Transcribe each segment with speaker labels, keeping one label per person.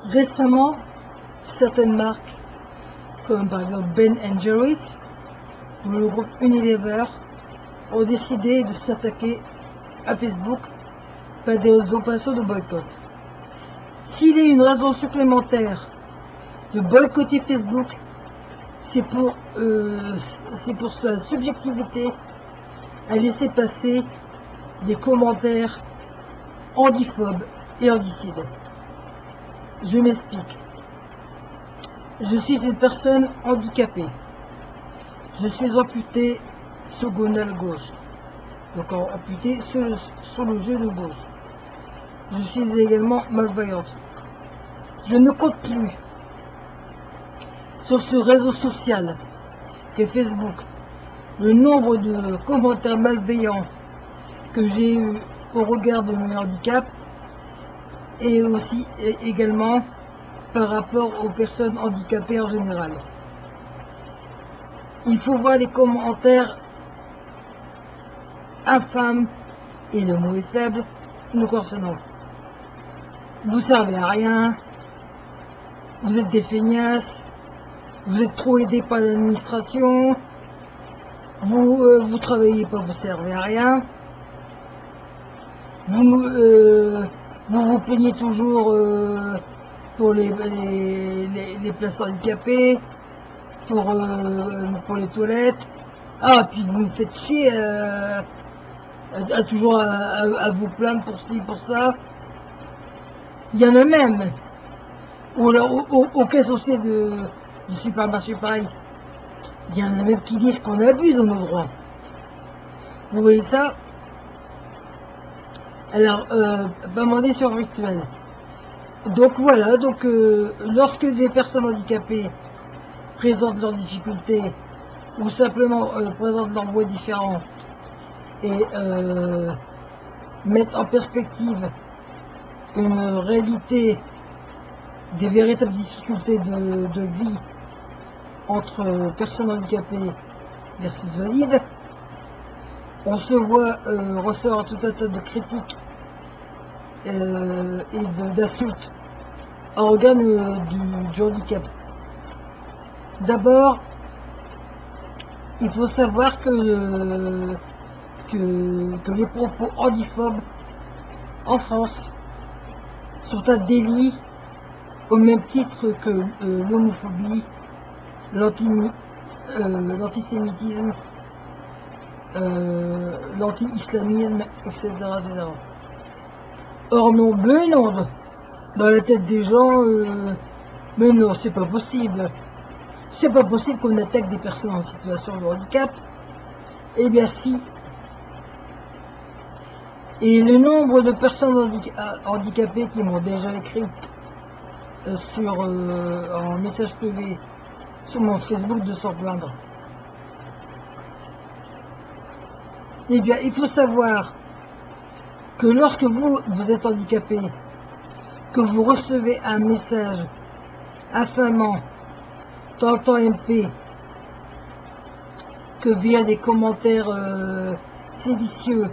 Speaker 1: Récemment, certaines marques, comme par exemple Ben & Jerry's ou le groupe Unilever, ont décidé de s'attaquer à Facebook par des opérations de boycott. S'il y a une raison supplémentaire de boycotter Facebook, c'est pour sa subjectivité à laisser passer des commentaires handiphobes et handicides. Je m'explique. Je suis une personne handicapée. Je suis amputée secondaire gauche, donc amputée sur le genou gauche. Je suis également malvoyante. Je ne compte plus sur ce réseau social qu'est Facebook le nombre de commentaires malveillants que j'ai eu au regard de mon handicap et aussi également par rapport aux personnes handicapées en général. Il faut voir les commentaires infâmes et le mot est faible nous concernant. Vous servez à rien, vous êtes des feignasses, vous êtes trop aidés par l'administration, vous travaillez pas, vous servez à rien, vous plaignez toujours pour les places handicapées, pour les toilettes. Ah, puis vous me faites chier toujours à vous plaindre pour ci, pour ça. Il y en a même, ou alors aux caisses aussi du supermarché pareil. Il y en a même qui disent qu'on abuse de nos droits. Vous voyez ça? Alors, sur virtuel. Donc voilà, lorsque des personnes handicapées présentent leurs difficultés ou simplement présentent leurs voix différentes et mettent en perspective une réalité des véritables difficultés de vie entre personnes handicapées versus valides, on se voit recevoir tout un tas de critiques et d'insultes en regard du handicap. D'abord, il faut savoir que les propos handiphobes en France sont un délit au même titre que l'homophobie, l'antisémitisme, l'anti-islamisme, etc., etc. Or non, mais non, dans la tête des gens, mais non, c'est pas possible. C'est pas possible qu'on attaque des personnes en situation de handicap. Eh bien si. Et le nombre de personnes handicapées qui m'ont déjà écrit en message privé sur mon Facebook de s'en plaindre. Eh bien, il faut savoir que lorsque vous êtes handicapé, que vous recevez un message affamant, tant en MP que via des commentaires séditieux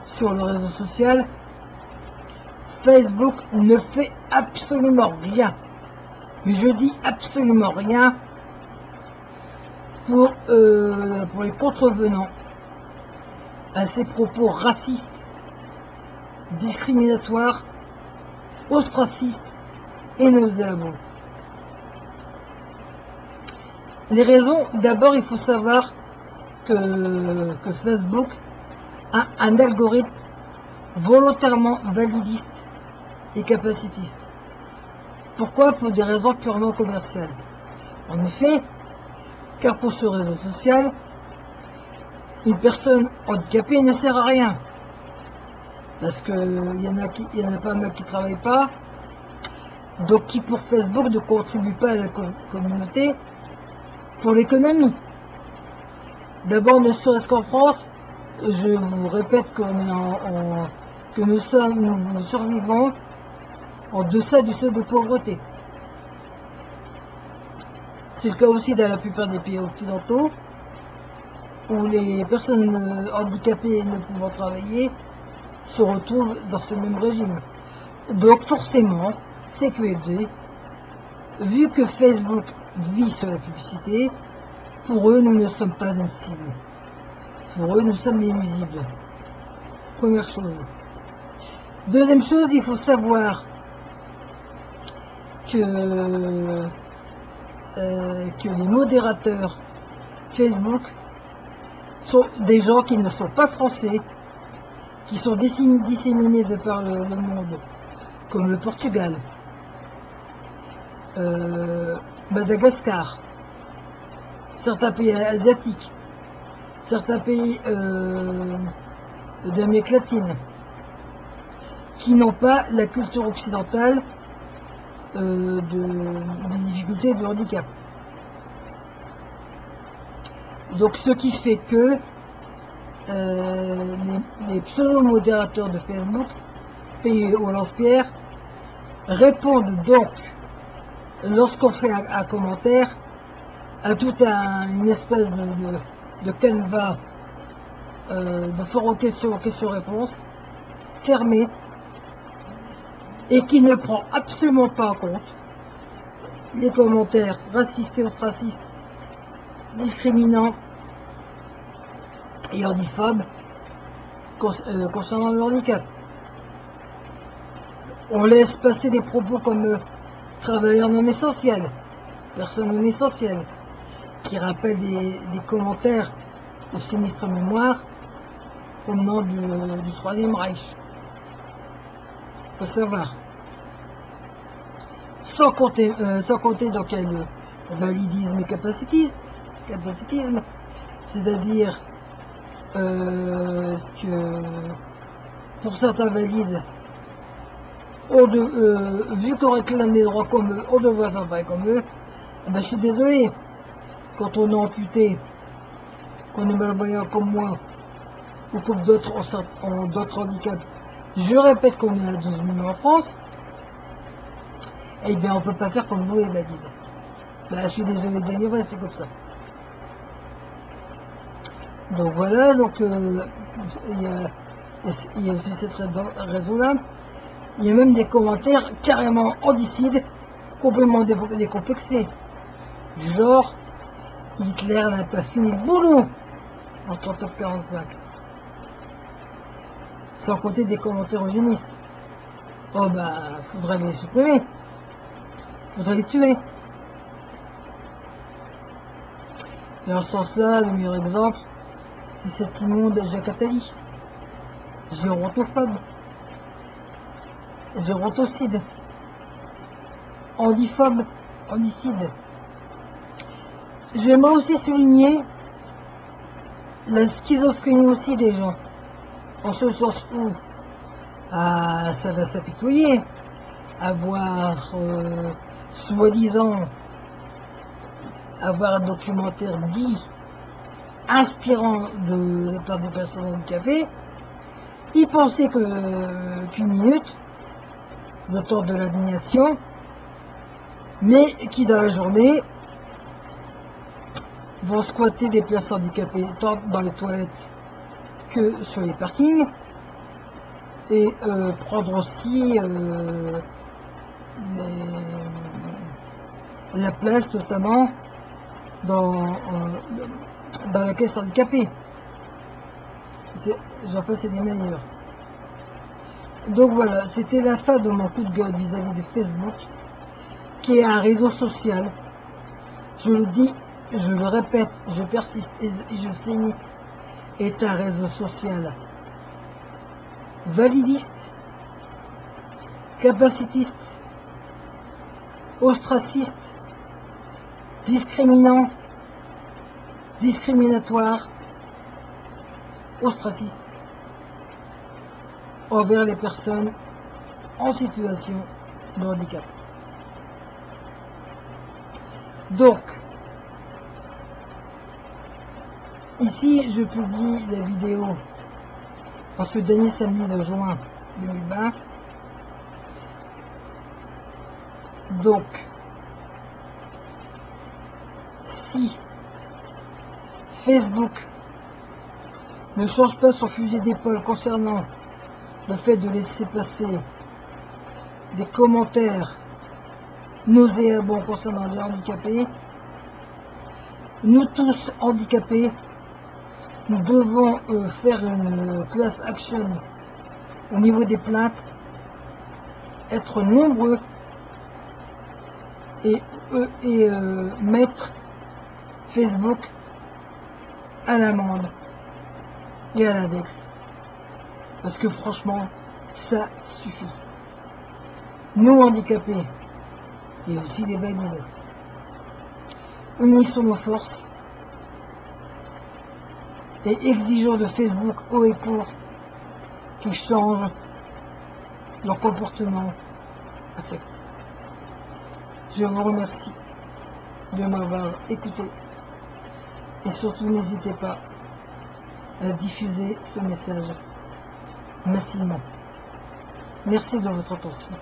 Speaker 1: sur le réseau social, Facebook ne fait absolument rien. Mais je dis absolument rien pour les contrevenants à ces propos racistes, discriminatoires, ostracistes et nauséabonds. Les raisons, d'abord il faut savoir que Facebook a un algorithme volontairement validiste et capacitiste. Pourquoi? Pour des raisons purement commerciales. En effet, car pour ce réseau social, une personne handicapée ne sert à rien. Parce qu'il y en a pas mal qui ne travaillent pas, donc qui pour Facebook ne contribuent pas à la communauté, pour l'économie. D'abord, ne serait-ce qu'en France, je vous répète que nous survivons en deçà du seuil de pauvreté. C'est le cas aussi dans la plupart des pays occidentaux, où les personnes handicapées ne pouvant travailler se retrouvent dans ce même régime. Donc forcément, CQFD, vu que Facebook vit sur la publicité, pour eux, nous ne sommes pas une cible. Pour eux, nous sommes inusibles. Première chose. Deuxième chose, il faut savoir que les modérateurs Facebook sont des gens qui ne sont pas français, qui sont disséminés de par le monde, comme le Portugal, Madagascar, certains pays asiatiques, certains pays d'Amérique latine, qui n'ont pas la culture occidentale des difficultés de handicap. Donc ce qui fait que les pseudo-modérateurs de Facebook, payés au lance-pierre, répondent donc, lorsqu'on fait un commentaire, à toute une espèce de canevas de forum questions-réponses fermé, et qui ne prend absolument pas en compte les commentaires racistes et ostracistes, discriminants et horniphobes concernant le handicap. On laisse passer des propos comme travailleurs non essentiels, personnes non essentielles, qui rappellent des commentaires de sinistre mémoire provenant du Troisième Reich. Il faut savoir. Sans compter donc le validisme et capacitisme, c'est-à-dire que pour certains valides, vu qu'on réclame des droits comme eux, on devrait faire pareil comme eux. Ben, je suis désolé, quand on est amputé, qu'on est malvoyant comme moi, ou comme d'autres ont d'autres handicaps, je répète qu'on est à 12 millions en France, eh bien on ne peut pas faire comme vous les valides. Ben, je suis désolé de dire, ouais, c'est comme ça. Donc voilà, donc il y a aussi cette raison-là. Il y a même des commentaires carrément handicides, complètement décomplexés. Du genre, Hitler n'a pas fini le boulot en 39-45. Sans compter des commentaires eugénistes. Oh bah, faudrait les supprimer. Faudrait les tuer. Et en ce sens-là, le meilleur exemple, c'est cet immonde Jacques Attali, gérontophobe, gérontocide, handiphobe, handicide. J'aimerais aussi souligner la schizophrénie aussi des gens, en ce sens où ça va s'apitoyer, avoir soi-disant avoir un documentaire dit inspirant de la part des personnes handicapées, ils pensaient qu'une minute, le temps de l'indignation, mais qui dans la journée vont squatter des places handicapées tant dans les toilettes que sur les parkings, et prendre aussi la place notamment dans la caisse handicapée. J'en passe des meilleurs. Donc voilà, c'était la fin de mon coup de gueule vis-à-vis de Facebook, qui est un réseau social. Je le dis, je le répète, je persiste et je signe, est un réseau social validiste, capacitiste, ostraciste, discriminant, discriminatoire, ostraciste envers les personnes en situation de handicap. Donc, ici, je publie la vidéo en ce dernier samedi de juin 2020. Donc, si Facebook ne change pas son fusil d'épaule concernant le fait de laisser passer des commentaires nauséabond concernant les handicapés. Nous tous handicapés, nous devons faire une class action au niveau des plaintes, être nombreux et mettre Facebook à l'amende et à l'index. Parce que franchement, ça suffit. Nous handicapés, et aussi les valides, unissons nos forces et exigeons de Facebook haut et court qu'ils changent leur comportement affectif. Je vous remercie de m'avoir écouté et surtout n'hésitez pas à diffuser ce message massivement. Merci de votre attention.